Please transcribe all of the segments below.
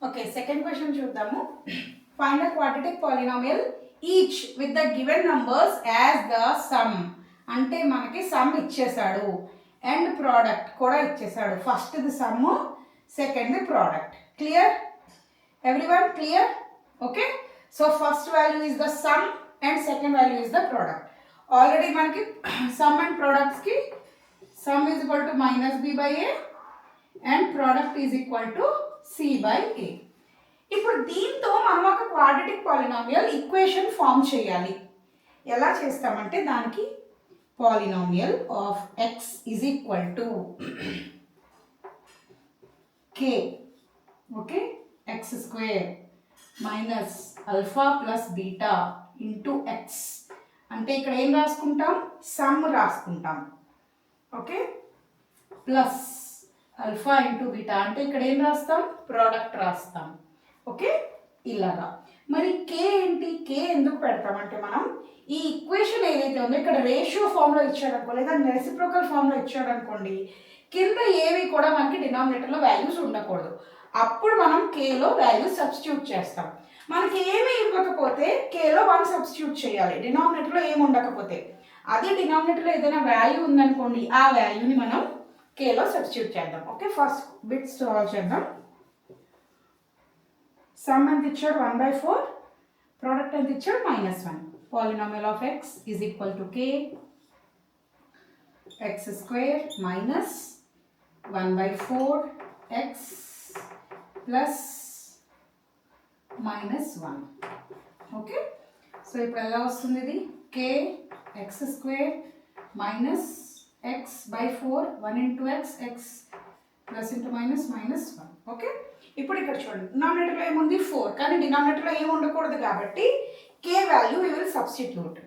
Okay, second question చూద్దాము. Find a quadratic polynomial each with the given numbers as the sum. అంటే మనకి some ఇచ్చేసాడు and product కూడా ఇచ్చేసాడు. First the some, second the product. Clear? Everyone clear? Okay, so first value is the sum and second value is the product. Already మనకి sum and products కి some is equal to -b/a and product is equal to c/a. ఇప్పుడు దీంతో మనం ఒక quadratic polynomial equation form చేయాలి. ఎలా చేస్తామంటే దానికి polynomial of x is equal to k, okay, x square minus alpha plus beta into x. అంటే ఇక్కడ ఏం రాసుకుంటాం? సమ్ రాసుకుంటాం. Okay, plus alpha into beta అంటే ఇక్కడ ఏం రాస్తాం? ప్రోడక్ట్ రాస్తాం. ఓకే, ఇలాగా. మరి కే ఏంటి? కే ఎందుకు పెడతామంటే మనం ఈ ఈక్వేషన్ ఏదైతే ఉందో ఇక్కడ రేషియో ఫామ్లో ఇచ్చాడనుకో లేదా రెసిప్రోకల్ ఫామ్లో ఇచ్చాడనుకోండి, కింద ఏవి కూడా మనకి డినామినేటర్లో వాల్యూస్ ఉండకూడదు. అప్పుడు మనం కేలో వాల్యూస్ సబ్స్టిట్యూట్ చేస్తాం. మనకి ఏమీ ఇవ్వకపోతే కేలో 1 సబ్స్టిట్యూట్ చేయాలి, డినామినేటర్లో ఏమి ఉండకపోతే. అదే డినామినేటర్లో ఏదైనా వాల్యూ ఉందనుకోండి, ఆ వాల్యూని మనం కేలో సబ్స్టిట్యూట్ చేద్దాం. ఓకే, ఫస్ట్ బిట్ సాల్వ్ చేద్దాం. సమ్ ఎంత ఇచ్చాడు? 1/4. ప్రోడక్ట్ ఎంత ఇచ్చాడు? -1. Polynomial of x is equal to k x square minus 1/4 x plus -1. Okay, so ఇప్పుడు ఎలా వస్తుంది ఇది? k x square minus x/4 1 into x plus into -1. Okay, ఇప్పుడు ఇక్కడ చూడండి, డినామినేటర్లో ఏముంది? 4. కానీ డినామినేటర్లో ఏమి ఉండకూడదు కాబట్టి k value we will substitute.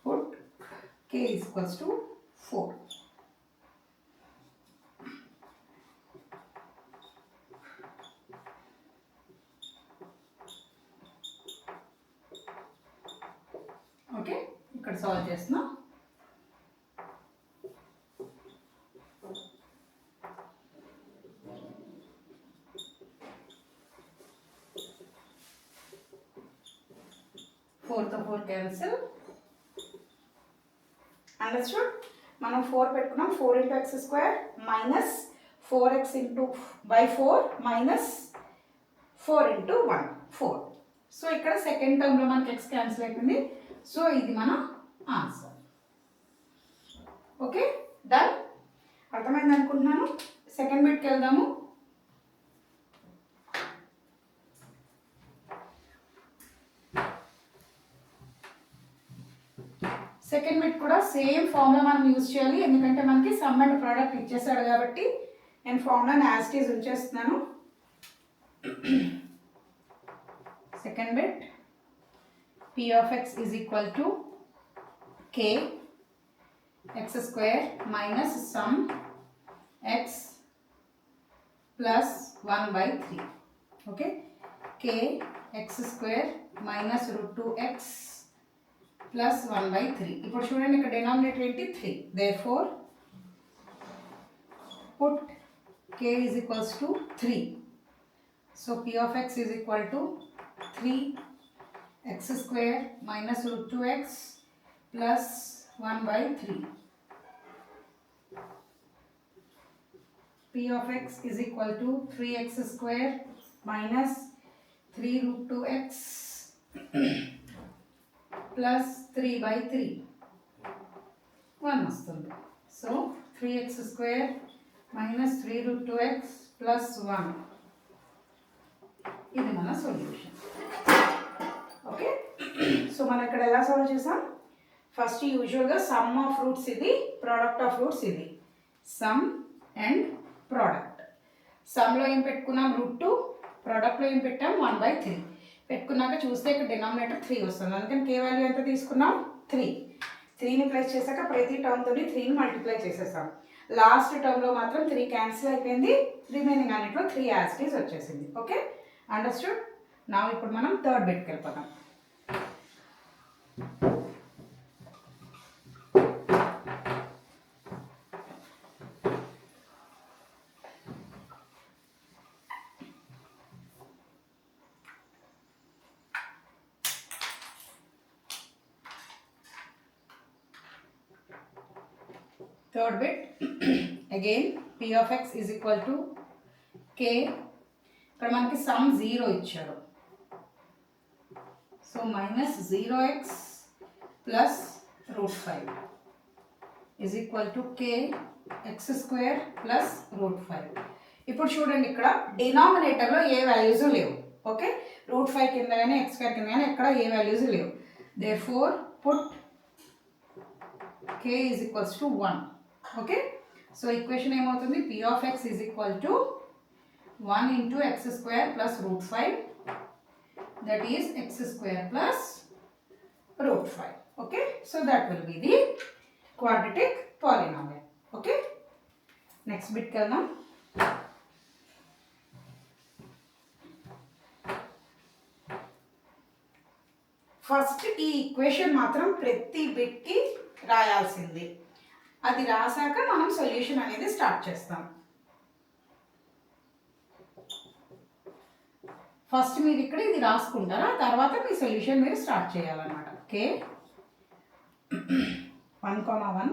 Put k is equals to 4. Okay, ఇక్కడ సాల్వ్ చేస్తున్నా. తో 4 క్యాన్సిల్. అండర్స్టూడ్? మనం 4 పెట్టుకున్నాం. 4 into X square minus 4x into by 4 minus 4 into 1 4. So ఇక్కడ సెకండ్ టర్మ్లో మనకి ఎక్స్ క్యాన్సిల్ అయిపోయింది. సో ఇది మన ఆన్సర్. Okay, done. అర్థమైంది అనుకుంటున్నాను. సెకండ్ బిట్కి వెళ్దాము. సెకండ్ బిట్ కూడా సేమ్ ఫార్ములా మనం యూజ్ చేయాలి, ఎందుకంటే మనకి సమ్ అండ్ ప్రోడక్ట్ ఇచ్చేసాడు కాబట్టి నేను ఫార్ములాని యాజ్ ఇట్ ఈజ్ ఉంచేస్తున్నాను. Second bit p of x is equal to k x square minus sum x plus 1/3. okay, k x square minus root 2x plus 1/3. ఇప్పుడు చూడండి, ఇక్కడ డినామినేటర్ ఏంటి? 3. therefore put k is equals to 3. so p of x is equal to 3 x square minus root 2x plus 1/3. p of x is equal to 3x square minus 3 root 2x plus 3/3. 1 వస్తుంది. So 3x square minus 3 root 2x plus 1. ఇది మన solution. Okay, so మనం ఇక్కడ ఎలా solve చేసాం? First యూజువల్గా sum of roots ఇది, product of roots ఇది. Sum and product. సమ్లో ఏం పెట్టుకున్నాం? √2. ప్రోడక్ట్లో ఏం పెట్టాం? 1/3 పెట్టుకున్నాక చూస్తే ఇక్కడ డినామినేటర్ 3 వస్తుంది. అందుకని కే వాల్యూ ఎంత తీసుకున్నాం? 3. 3ని ప్లస్ చేశాక ప్రతి టర్మ్తో 3ని మల్టిప్లై చేసేసాం. లాస్ట్ టర్మ్లో మాత్రం 3 క్యాన్సిల్ అయిపోయింది, రిమైనింగ్ అన్నిట్లో 3 యాజ్ ఇట్ ఈజ్ వచ్చేసింది. Okay, understood? నా ఇప్పుడు మనం థర్డ్ బిట్కి వెళ్ళిపోతాం. Third bit again p of x is equal to k. ఇక్కడ మనకి సమ్ 0 ఇచ్చారు. So minus 0x plus √5 is equal to k x square plus √5. ఇప్పుడు చూడండి, ఇక్కడ డినామినేటర్లో ఏ వాల్యూస్ లేవు. ఓకే, √5 కింద కానీ x² కింద కానీ ఎక్కడ ఏ వాల్యూస్ లేవు. Therefore put k is equals to 1. Okay, so equation ఏమవుతుంది? p of x is equal to 1 into x² plus √5, that is x² plus √5. Okay, so that will be the quadratic polynomial. Okay, next bit करना. First ఈ equation మాత్రం ప్రతి బిట్కి రాయాల్సింది. అది రాసాక మనం solution అనేది start చేస్తాం. First మీరు ఇక్కడ ఇది రాసుకుంటారా, తర్వాత మీ సొల్యూషన్ మీరు స్టార్ట్ చేయాలన్నమాట. Okay, 1, 1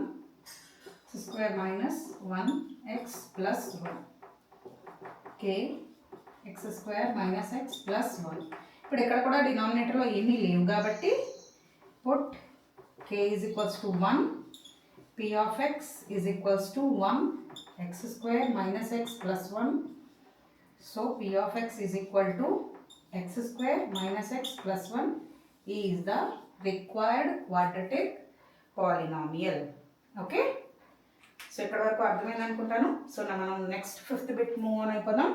square minus 1x plus 1 k x² minus x plus 1. ఇప్పుడు ఇక్కడ కూడా డినామినేటర్లో ఏమీ లేవు కాబట్టి put k is equals to 1, p of x is equals to 1 x² minus x plus 1. So p of x is equal to x² minus x plus 1 is the required quadratic polynomial. Okay, so ఇక్కడ వరకు అర్థమైంది అనుకుంటాను. So మనం next 5th bit move on అయిపోదాం.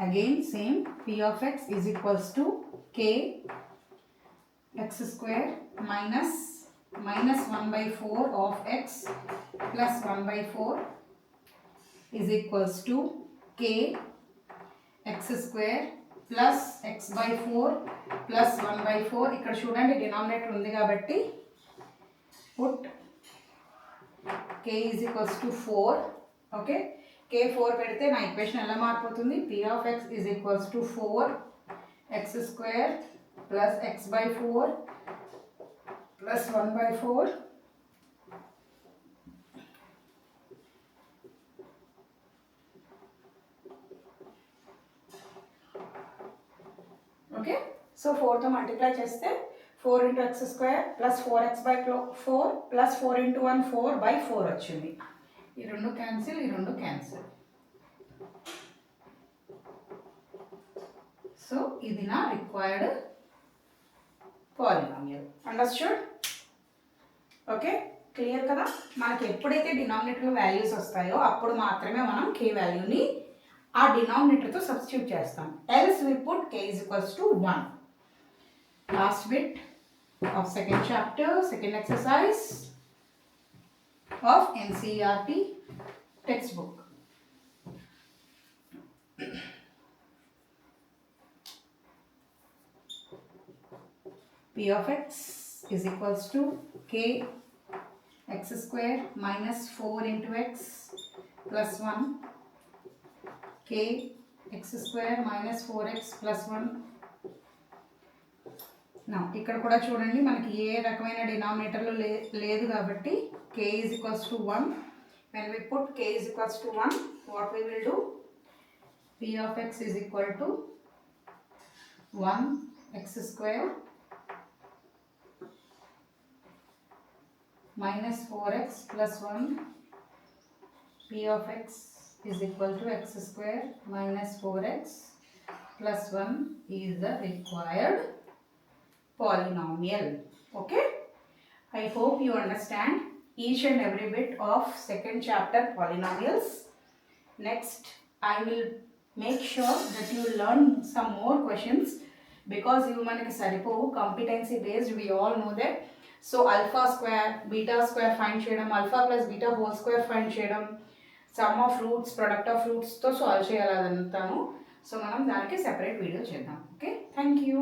Again same, p of x is equals to k x² minus 1/4 of x plus 1/4 is equals to k x² plus x/4 plus 1/4. ఇక్కడ చూడండి denominator ఉంది కాబట్టి put k is equals to 4. Okay, k 4 పెడితే నా equation ఎలా మారిపోతుంది? p of x is equals to 4 x² plus x/4 plus 1/4 okay. So 4తో multiply చేస్తే 4 into x² plus 4x/4 plus 4 into 1 4/4 వచ్చింది. ఈ రెండు క్యాన్సిల్, ఈ రెండు క్యాన్సిల్. సో ఇది నా required polynomial. Understood? Okay, clear కదా? మనకి ఎప్పుడైతే డినామినేటర్లో వాల్యూస్ వస్తాయో అప్పుడు మాత్రమే మనం k వాల్యూని ఆ డినామినేటర్తో సబ్స్టిట్యూట్ చేస్తాం. Else we put k is equals to 1. Last bit of second chapter, second exercise of NCERT textbook. P of x is equals to k x² minus 4 into x plus 1 k x² minus 4x plus 1. నా ఇక్కడ కూడా చూడండి, మనకి ఏ రకమైన డినామినేటర్లో లేదు కాబట్టి k is equals to 1. When we put k is equals to 1, what we will do? P of x is equal to 1 x² minus 4x plus 1. P of x is equal to x² minus 4x plus 1 is the required polynomial. Okay, I hope you understand each and every bit of second chapter polynomials. Next I will make sure that you learn some more questions because you manaki saripovu competency based, we all know that. So alpha square, beta square find cheyadam, alpha plus beta whole square find cheyadam, sum of roots, product of roots తో solve చేయాలనుకుంటాను. So మనం దానికి separate video చేద్దాం. Okay, thank you.